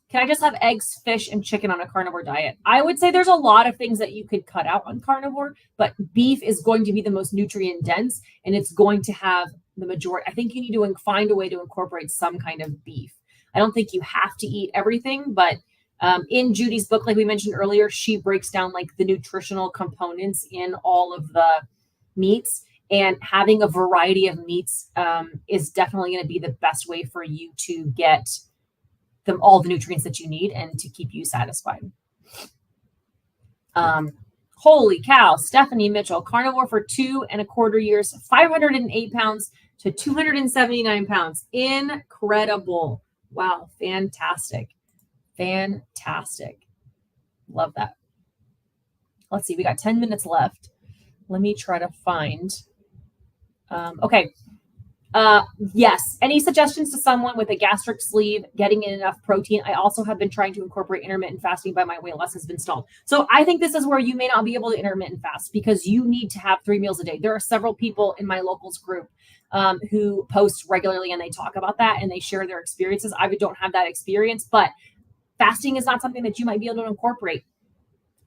Can I just have eggs, fish, and chicken on a carnivore diet? I would say there's a lot of things that you could cut out on carnivore, but beef is going to be the most nutrient dense, and it's going to have the majority. I think you need to find a way to incorporate some kind of beef. I don't think you have to eat everything, but in Judy's book, like we mentioned earlier, she breaks down like the nutritional components in all of the meats, and having a variety of meats is definitely going to be the best way for you to get all the nutrients that you need and to keep you satisfied. Holy cow, Stephanie Mitchell, carnivore for 2.25 years, 508 pounds to 279 pounds. Incredible. Wow. Fantastic. Fantastic. Love that. Let's see. We got 10 minutes left. Let me try to find. Okay. Yes. Any suggestions to someone with a gastric sleeve getting in enough protein? I also have been trying to incorporate intermittent fasting, but my weight loss has been stalled. So I think this is where you may not be able to intermittent fast because you need to have 3 meals a day. There are several people in my locals group who post regularly, and they talk about that and they share their experiences. I don't have that experience, but fasting is not something that you might be able to incorporate.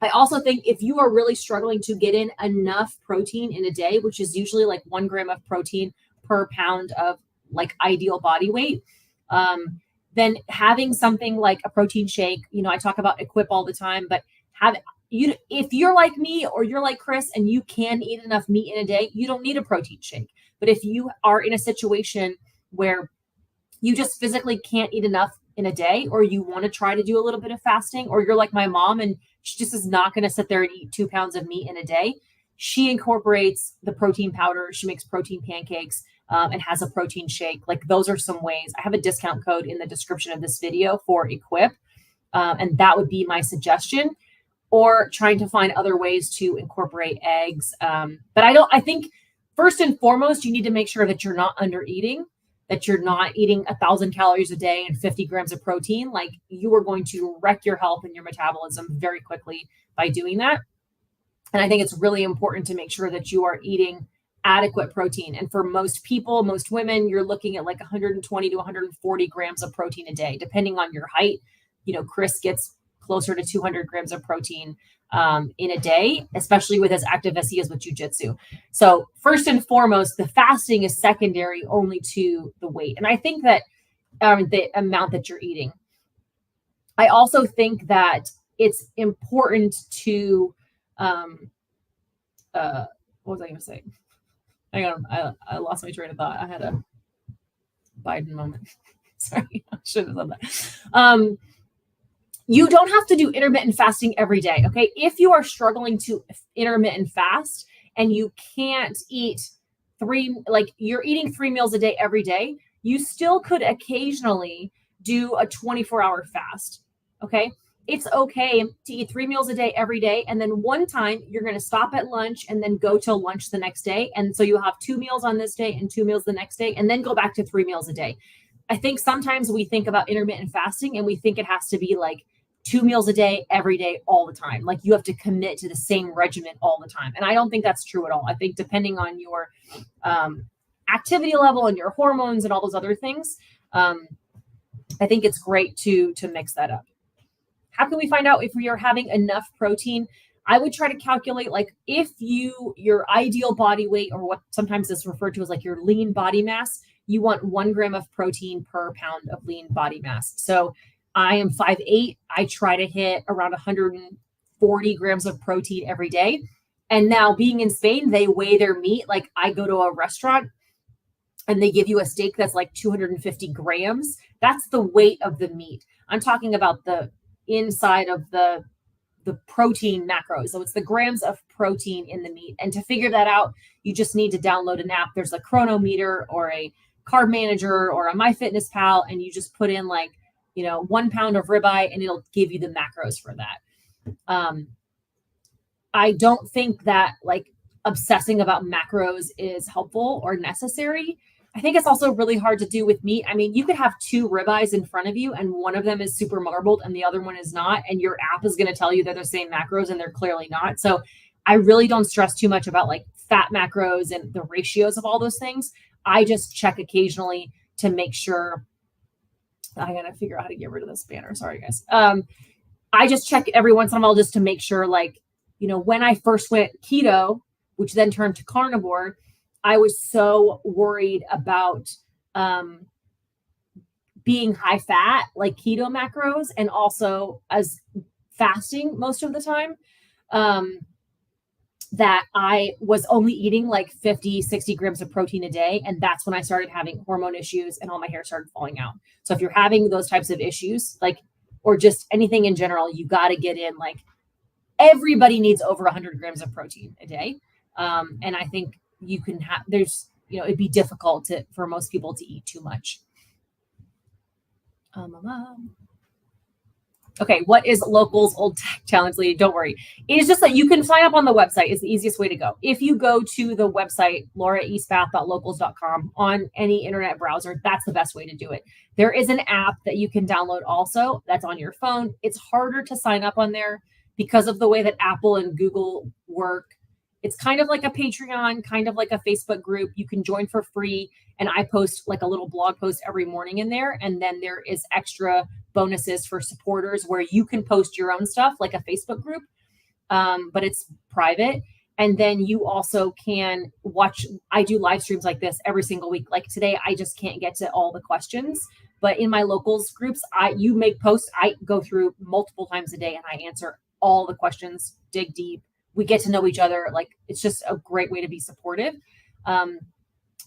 I also think if you are really struggling to get in enough protein in a day, which is usually like 1 gram of protein per pound of like ideal body weight, then having something like a protein shake, I talk about Equip all the time, but if you're like me or you're like Chris and you can eat enough meat in a day, you don't need a protein shake. But if you are in a situation where you just physically can't eat enough in a day, or you want to try to do a little bit of fasting, or you're like my mom and she just is not going to sit there and eat 2 pounds of meat in a day, she incorporates the protein powder. She makes protein pancakes and has a protein shake. Like those are some ways. I have a discount code in the description of this video for Equip. And that would be my suggestion, or trying to find other ways to incorporate eggs. But I think first and foremost, you need to make sure that you're not under eating, that you're not eating 1,000 calories a day and 50 grams of protein. Like you are going to wreck your health and your metabolism very quickly by doing that. And I think it's really important to make sure that you are eating adequate protein. And for most people, most women, you're looking at like 120 to 140 grams of protein a day, depending on your height. You know, Chris gets closer to 200 grams of protein in a day, especially with as active as he is with jujitsu. So first and foremost, the fasting is secondary only to the weight. And I think that the amount that you're eating. I also think that it's important to, what was I going to say? Hang on, I lost my train of thought. I had a Biden moment. Sorry, I should have said that. You don't have to do intermittent fasting every day, okay? If you are struggling to intermittent fast and you can't eat you're eating 3 meals a day every day, you still could occasionally do a 24-hour fast, okay? It's okay to eat 3 meals a day every day, and then one time you're going to stop at lunch and then go to lunch the next day. And so you have 2 meals on this day and 2 meals the next day, and then go back to 3 meals a day. I think sometimes we think about intermittent fasting and we think it has to be like 2 meals a day, every day, all the time. Like you have to commit to the same regimen all the time. And I don't think that's true at all. I think depending on your activity level and your hormones and all those other things, I think it's great to mix that up. How can we find out if we are having enough protein? I would try to calculate, like if your ideal body weight, or what sometimes is referred to as like your lean body mass, you want 1 gram of protein per pound of lean body mass. So I am 5'8". I try to hit around 140 grams of protein every day. And now being in Spain, they weigh their meat. Like I go to a restaurant and they give you a steak that's like 250 grams. That's the weight of the meat. I'm talking about the inside of the protein macros. So it's the grams of protein in the meat. And to figure that out, you just need to download an app. There's a Chronometer or a Carb Manager or a MyFitnessPal, and you just put in like, 1 pound of ribeye, and it'll give you the macros for that. I don't think that like obsessing about macros is helpful or necessary. I think it's also really hard to do with meat. I mean, you could have 2 ribeyes in front of you and one of them is super marbled and the other one is not, and your app is going to tell you they're the same macros and they're clearly not. So I really don't stress too much about like fat macros and the ratios of all those things. I just check occasionally to make sure. I got to figure out how to get rid of this banner. Sorry, guys. I just check every once in a while just to make sure, like, when I first went keto, which then turned to carnivore, I was so worried about being high fat, like keto macros, and also as fasting most of the time, that I was only eating like 50, 60 grams of protein a day. And that's when I started having hormone issues and all my hair started falling out. So if you're having those types of issues, like, or just anything in general, you got to get in, like, everybody needs over 100 grams of protein a day. And I think you can have, it'd be difficult for most people to eat too much. Okay, what is Local's Old Tech Challenge, Lady? Don't worry. It is just that you can sign up on the website. It's the easiest way to go. If you go to the website, LauraESpath.locals.com, on any internet browser, that's the best way to do it. There is an app that you can download also that's on your phone. It's harder to sign up on there because of the way that Apple and Google work. It's kind of like a Patreon, kind of like a Facebook group. You can join for free. And I post like a little blog post every morning in there. And then there is extra bonuses for supporters where you can post your own stuff like a Facebook group, but it's private. And then you also can watch, I do live streams like this every single week. Like today, I just can't get to all the questions, but in my locals groups, you make posts. I go through multiple times a day and I answer all the questions, dig deep. We get to know each other. Like, it's just a great way to be supportive.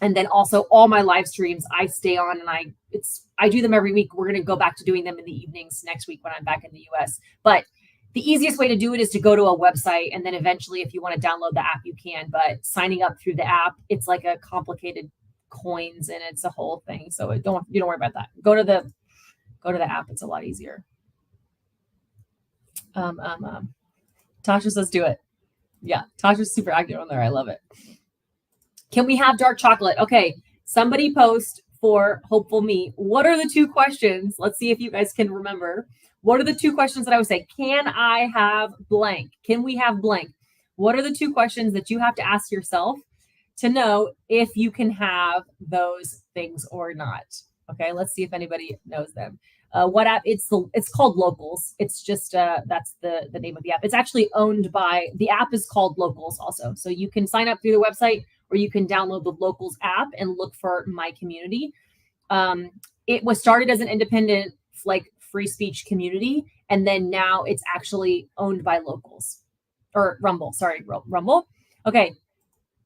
And then also all my live streams I stay on, and I do them every week. We're going to go back to doing them in the evenings next week when I'm back in the US. But the easiest way to do it is to go to a website, and then eventually if you want to download the app, you can. But signing up through the app, it's like a complicated coins and it's a whole thing. So you don't worry about that. Go to the app. It's a lot easier. Tasha says do it. Yeah, Tasha's super active on there. I love it. Can we have dark chocolate? Okay, somebody post for Hopeful Me. What are the 2 questions? Let's see if you guys can remember. What are the 2 questions that I would say? Can I have blank? Can we have blank? What are the 2 questions that you have to ask yourself to know if you can have those things or not? Okay, let's see if anybody knows them. What app? It's called Locals. It's just that's the name of the app. It's actually owned by, the app is called Locals also. So you can sign up through the website, or you can download the Locals app and look for My Community. It was started as an independent, like, free speech community, and then now it's actually owned by Locals, or Rumble. Sorry, Rumble. Okay.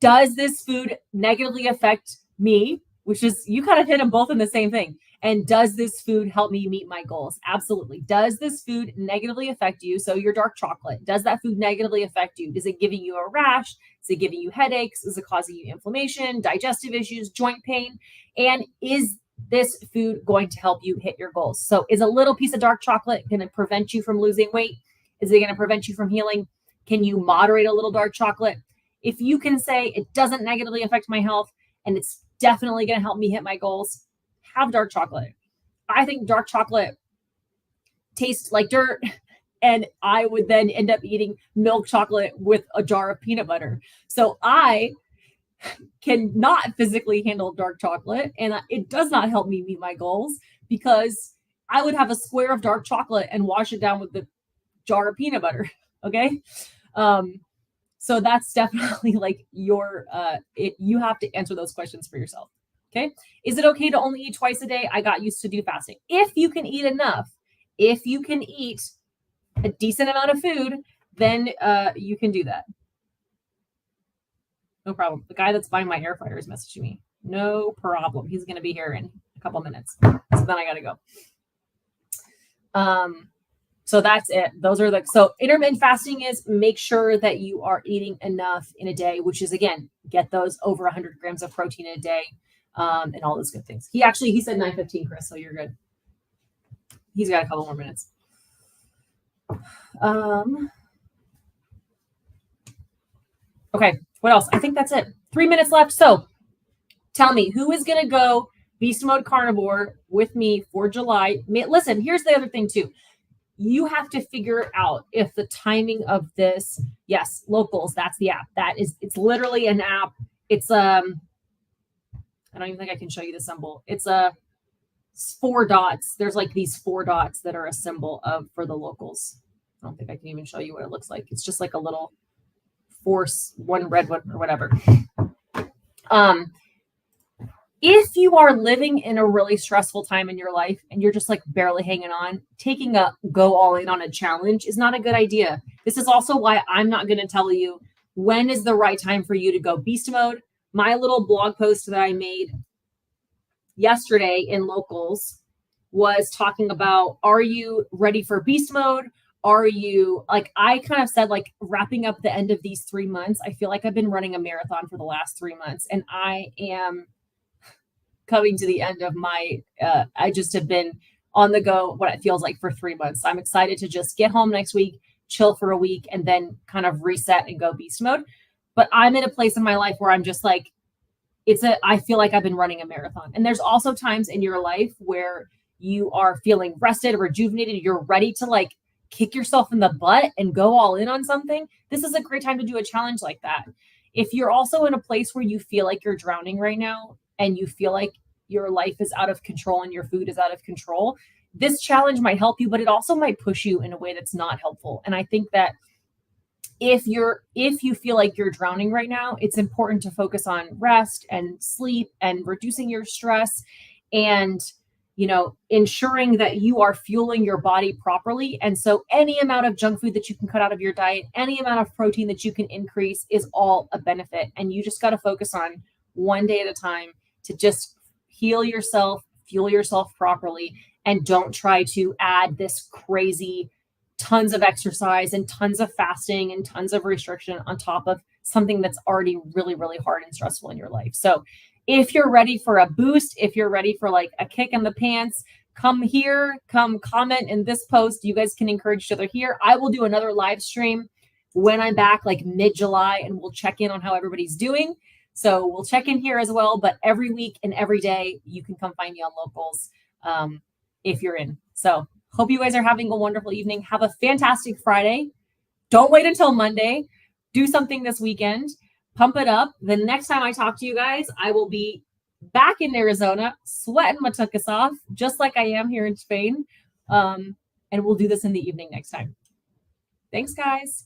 Does this food negatively affect me? Which is, you kind of hit them both in the same thing. And does this food help me meet my goals? Absolutely. Does this food negatively affect you? So your dark chocolate, does that food negatively affect you? Is it giving you a rash? Is it giving you headaches? Is it causing you inflammation, digestive issues, joint pain? And is this food going to help you hit your goals? So is a little piece of dark chocolate going to prevent you from losing weight? Is it going to prevent you from healing? Can you moderate a little dark chocolate? If you can say it doesn't negatively affect my health and it's definitely going to help me hit my goals, have dark chocolate. I think dark chocolate tastes like dirt, and I would then end up eating milk chocolate with a jar of peanut butter. So I cannot physically handle dark chocolate, and it does not help me meet my goals, because I would have a square of dark chocolate and wash it down with the jar of peanut butter. Okay. So that's definitely like you have to answer those questions for yourself. Okay. Is it okay to only eat twice a day? I got used to do fasting. If you can eat enough, if you can eat a decent amount of food, then you can do that. No problem. The guy that's buying my air fryer is messaging me. No problem. He's going to be here in a couple minutes. So then I got to go. So that's it. So intermittent fasting is make sure that you are eating enough in a day, which is, again, get those over 100 grams of protein a day, and all those good things. He said 9:15, Chris, so you're good. He's got a couple more minutes. Okay, what else? I think that's it. 3 minutes left. So tell me, who is going to go beast mode carnivore with me for July? Listen, here's the other thing too. You have to figure out if the timing of this, yes, Locals, that's the app. It's literally an app. It's I don't even think I can show you the symbol. It's 4 dots. There's like these 4 dots that are a symbol for the Locals. I don't think I can even show you what it looks like. It's just like a little force, one red one or whatever. If you are living in a really stressful time in your life and you're just like barely hanging on, taking a go all in on a challenge is not a good idea. This is also why I'm not going to tell you when is the right time for you to go beast mode. My little blog post that I made yesterday in Locals was talking about, are you ready for beast mode? Are you, like, I kind of said, like, wrapping up the end of these 3 months, I feel like I've been running a marathon for the last 3 months, and I am coming to the end of my, I just have been on the go, what it feels like, for 3 months. I'm excited to just get home next week, chill for a week, and then kind of reset and go beast mode. But I'm in a place in my life where I'm just like, I feel like I've been running a marathon. And there's also times in your life where you are feeling rested, rejuvenated, you're ready to like kick yourself in the butt and go all in on something. This is a great time to do a challenge like that. If you're also in a place where you feel like you're drowning right now and you feel like your life is out of control and your food is out of control, this challenge might help you, but it also might push you in a way that's not helpful. And I think that if you feel like you're drowning right now, it's important to focus on rest and sleep and reducing your stress and, ensuring that you are fueling your body properly. And so any amount of junk food that you can cut out of your diet, any amount of protein that you can increase is all a benefit. And you just got to focus on one day at a time to just heal yourself, fuel yourself properly, and don't try to add this crazy tons of exercise and tons of fasting and tons of restriction on top of something that's already really, really hard and stressful in your life. So if you're ready for a boost, if you're ready for like a kick in the pants, come here, come comment in this post. You guys can encourage each other here. I will do another live stream when I'm back, like mid-July, and we'll check in on how everybody's doing. So we'll check in here as well, but every week and every day, you can come find me on Locals if you're in. So hope you guys are having a wonderful evening. Have a fantastic Friday. Don't wait until Monday. Do something this weekend. Pump it up. The next time I talk to you guys, I will be back in Arizona, sweating my tuchus off, just like I am here in Spain. And we'll do this in the evening next time. Thanks, guys.